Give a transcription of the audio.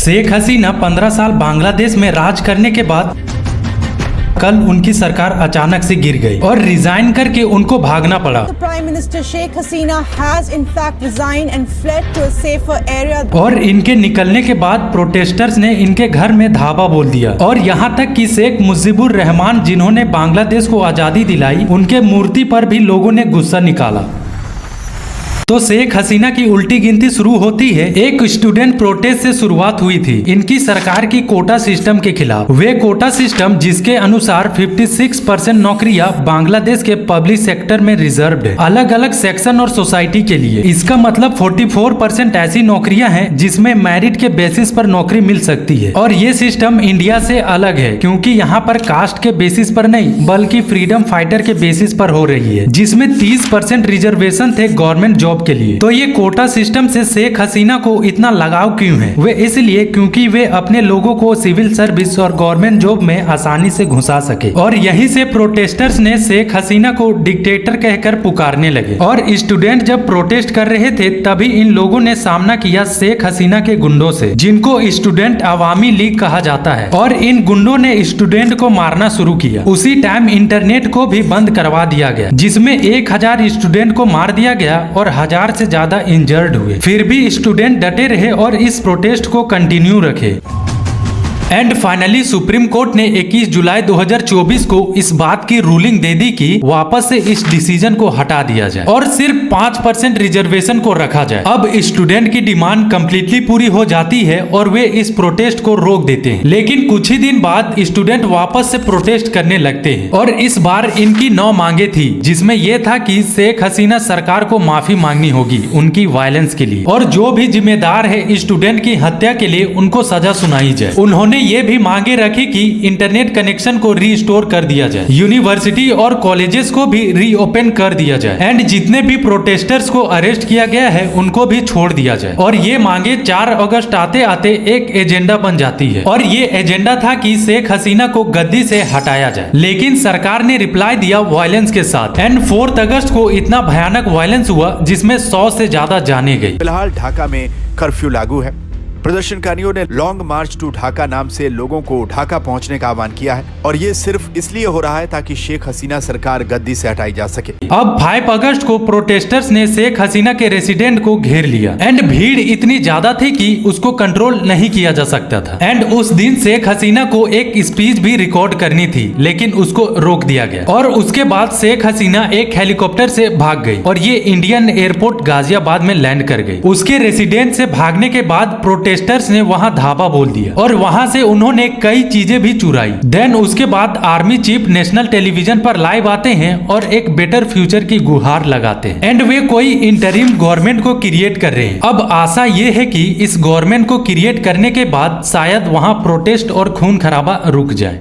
शेख हसीना 15 साल बांग्लादेश में राज करने के बाद कल उनकी सरकार अचानक से गिर गई और रिजाइन करके उनको भागना पड़ा। Prime Minister Sheikh Hasina has in fact resigned and fled to a safer area. और इनके निकलने के बाद प्रोटेस्टर्स ने इनके घर में धावा बोल दिया और यहाँ तक कि शेख मुजीबुर रहमान जिन्होंने बांग्लादेश को आजादी दिलाई, उनके मूर्ति पर भी लोगों ने गुस्सा निकाला। तो शेख हसीना की उल्टी गिनती शुरू होती है। एक स्टूडेंट प्रोटेस्ट से शुरुआत हुई थी इनकी सरकार की कोटा सिस्टम के खिलाफ। वे कोटा सिस्टम जिसके अनुसार 56% नौकरियां बांग्लादेश के पब्लिक सेक्टर में रिजर्व्ड है, अलग अलग सेक्शन और सोसाइटी के लिए। इसका मतलब 44% ऐसी नौकरियां हैं जिसमें मेरिट के बेसिस पर नौकरी मिल सकती है। और ये सिस्टम इंडिया से अलग है क्योंकि यहाँ पर कास्ट के बेसिस पर नहीं बल्कि फ्रीडम फाइटर के बेसिस पर हो रही है, जिसमें 30% रिजर्वेशन थे गवर्नमेंट जॉब के लिए। तो ये कोटा सिस्टम से शेख हसीना को इतना लगाव क्यों है? वे इसलिए क्योंकि वे अपने लोगों को सिविल सर्विस और गवर्नमेंट जॉब में आसानी से घुसा सके। और यहीं से प्रोटेस्टर्स ने शेख हसीना को डिक्टेटर कहकर पुकारने लगे। और स्टूडेंट जब प्रोटेस्ट कर रहे थे तभी इन लोगों ने सामना किया शेख हसीना के गुंडों से, जिनको स्टूडेंट अवामी लीग कहा जाता है। और इन गुंडों ने स्टूडेंट को मारना शुरू किया। उसी टाइम इंटरनेट को भी बंद करवा दिया गया, जिसमें 1000 स्टूडेंट को मार दिया गया और 1000 से ज्यादा इंजर्ड हुए। फिर भी स्टूडेंट डटे रहे और इस प्रोटेस्ट को कंटिन्यू रखे। एंड फाइनली सुप्रीम कोर्ट ने 21 जुलाई 2024 को इस बात की रूलिंग दे दी कि वापस से इस डिसीजन को हटा दिया जाए और सिर्फ 5% रिजर्वेशन को रखा जाए। अब स्टूडेंट की डिमांड कम्प्लीटली पूरी हो जाती है और वे इस प्रोटेस्ट को रोक देते हैं। लेकिन कुछ ही दिन बाद स्टूडेंट वापस से प्रोटेस्ट करने लगते हैं और इस बार इनकी 9 मांगे थी, जिसमें यह था कि शेख हसीना सरकार को माफी मांगनी होगी उनकी वायलेंस के लिए, और जो भी जिम्मेदार है स्टूडेंट की हत्या के लिए उनको सजा सुनाई जाए। उन्होंने ये भी मांगे रखी कि इंटरनेट कनेक्शन को रीस्टोर कर दिया जाए, यूनिवर्सिटी और कॉलेजेस को भी रीओपन कर दिया जाए, एंड जितने भी प्रोटेस्टर्स को अरेस्ट किया गया है उनको भी छोड़ दिया जाए। और ये मांगे 4 अगस्त आते आते एक एजेंडा बन जाती है। और ये एजेंडा था कि शेख हसीना को गद्दी से हटाया जाए, लेकिन सरकार ने रिप्लाई दिया वायलेंस के साथ। एंड 4 अगस्त को इतना भयानक वायलेंस हुआ जिसमें 100 से ज्यादा जाने गई। फिलहाल ढाका में कर्फ्यू लागू है। प्रदर्शनकारियों ने लॉन्ग मार्च टू ढाका नाम से लोगों को ढाका पहुंचने का आह्वान किया है और ये सिर्फ इसलिए हो रहा है ताकि शेख हसीना सरकार गद्दी से हटाई जा सके। अब 5 अगस्त को प्रोटेस्टर्स ने शेख हसीना के रेसिडेंट को घेर लिया एंड भीड़ इतनी ज्यादा थी कि उसको कंट्रोल नहीं किया जा सकता था। एंड उस दिन शेख हसीना को एक स्पीच भी रिकॉर्ड करनी थी, लेकिन उसको रोक दिया गया। और उसके बाद शेख हसीना एक हेलीकॉप्टर से भाग गई और ये इंडियन एयरपोर्ट गाजियाबाद में लैंड कर गई। उसके रेसिडेंट से भागने के बाद प्रोटेस्टर्स ने वहां धावा बोल दिया और वहां से उन्होंने कई चीजें भी चुराई। देन उसके बाद आर्मी चीफ नेशनल टेलीविजन पर लाइव आते हैं और एक बेटर फ्यूचर की गुहार लगाते हैं। एंड वे कोई इंटरिम गवर्नमेंट को क्रिएट कर रहे हैं। अब आशा ये है कि इस गवर्नमेंट को क्रिएट करने के बाद शायद वहां प्रोटेस्ट और खून खराबा रुक जाए।